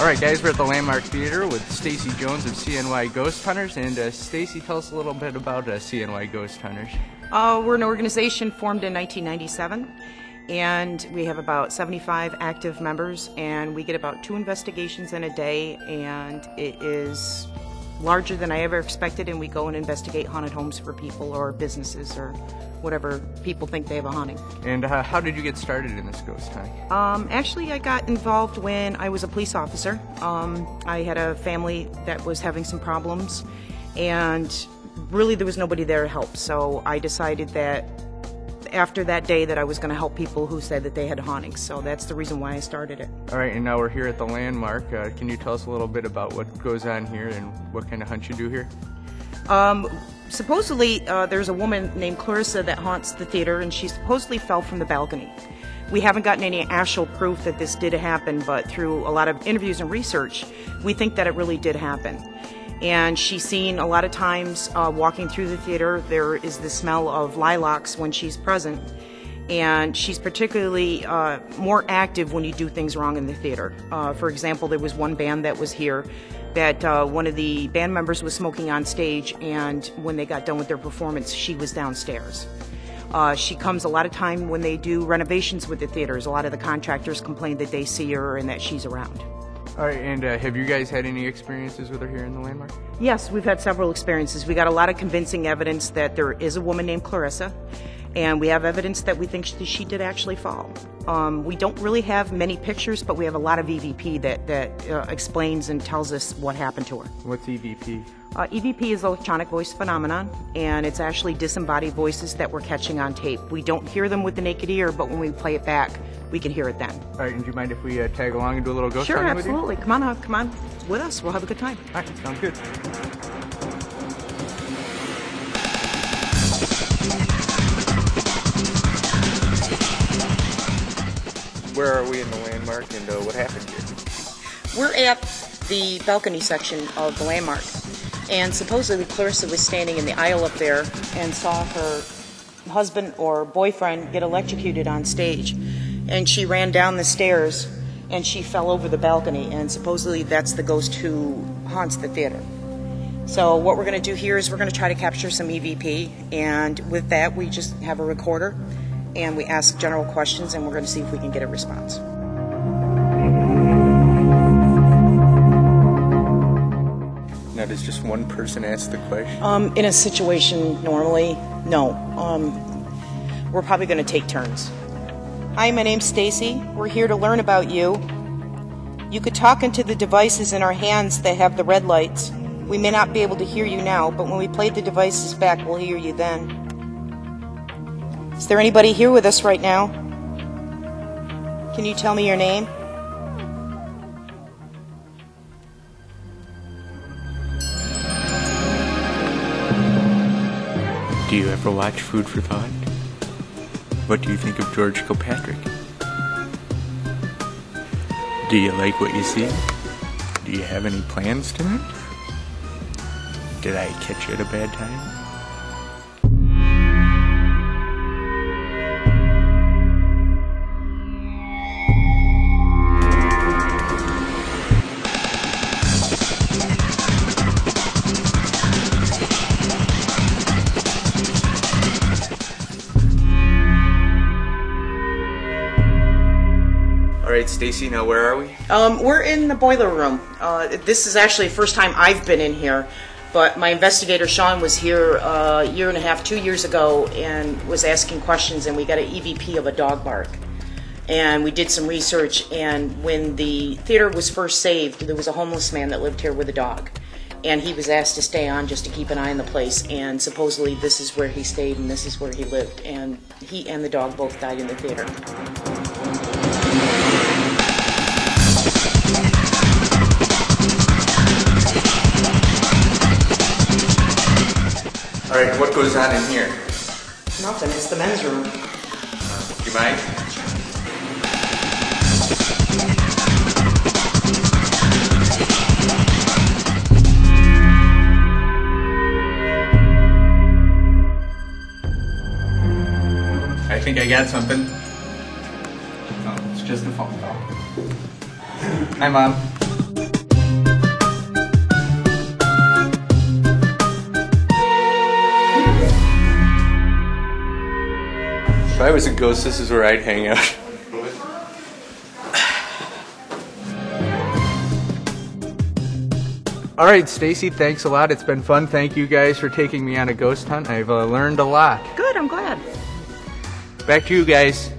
Alright guys, we're at the Landmark Theater with Stacy Jones of CNY Ghosts Hunters, and Stacy, tell us a little bit about CNY Ghosts Hunters. We're an organization formed in 1997, and we have about 75 active members, and we get about 2 investigations in a day, and it is larger than I ever expected, and we go and investigate haunted homes for people or businesses or whatever people think they have a haunting. And how did you get started in this ghost hunting? Actually, I got involved when I was a police officer. I had a family that was having some problems, and really there was nobody there to help, so I decided that after that day that I was going to help people who said that they had hauntings, so that's the reason why I started it. Alright, and now we're here at the Landmark. Can you tell us a little bit about what goes on here and what kind of hunt you do here? Supposedly, there's a woman named Clarissa that haunts the theater, and she supposedly fell from the balcony. We haven't gotten any actual proof that this did happen, but through a lot of interviews and research, we think that it really did happen. And she's seen a lot of times walking through the theater, there is the smell of lilacs when she's present, and she's particularly more active when you do things wrong in the theater. For example, there was one band that was here that one of the band members was smoking on stage, and when they got done with their performance, she was downstairs. She comes a lot of time when they do renovations with the theaters. A lot of the contractors complain that they see her and that she's around. All right, and have you guys had any experiences with her here in the Landmark? Yes, we've had several experiences. We got a lot of convincing evidence that there is a woman named Clarissa, and we have evidence that we think she did actually fall. We don't really have many pictures, but we have a lot of EVP that explains and tells us what happened to her. What's EVP? EVP is electronic voice phenomenon, and it's actually disembodied voices that we're catching on tape. We don't hear them with the naked ear, but when we play it back, we can hear it then. All right, and do you mind if we tag along and do a little ghost hunting with you? Sure, absolutely. Come on with us. We'll have a good time. All right, sounds good. Where are we in the Landmark, and what happened here? We're at the balcony section of the Landmark, and supposedly Clarissa was standing in the aisle up there and saw her husband or boyfriend get electrocuted on stage, and she ran down the stairs and she fell over the balcony, and supposedly that's the ghost who haunts the theater. So what we're going to do here is we're going to try to capture some EVP, and with that we just have a recorder and we ask general questions, and we're going to see if we can get a response. Now, does just one person ask the question? In a situation normally, no. We're probably going to take turns. Hi, my name's Stacy. We're here to learn about you. You could talk into the devices in our hands that have the red lights. We may not be able to hear you now, but when we play the devices back, we'll hear you then. Is there anybody here with us right now? Can you tell me your name? Do you ever watch Food for Thought? What do you think of George Kilpatrick? Do you like what you see? Do you have any plans tonight? Did I catch you at a bad time? Alright, Stacy, now where are we? We're in the boiler room. This is actually the first time I've been in here, but my investigator Sean was here a year and a half, 2 years ago, and was asking questions, and we got an EVP of a dog bark. And we did some research, and when the theater was first saved, there was a homeless man that lived here with a dog. And he was asked to stay on just to keep an eye on the place, and supposedly this is where he stayed and this is where he lived. And he and the dog both died in the theater. Alright, what goes on in here? Nothing, it's the men's room. Do you mind? I think I got something. No, it's just a phone call. Hi, Mom. If I was a ghost, this is where I'd hang out. All right, Stacy, thanks a lot. It's been fun. Thank you guys for taking me on a ghost hunt. I've learned a lot. Good, I'm glad. Back to you guys.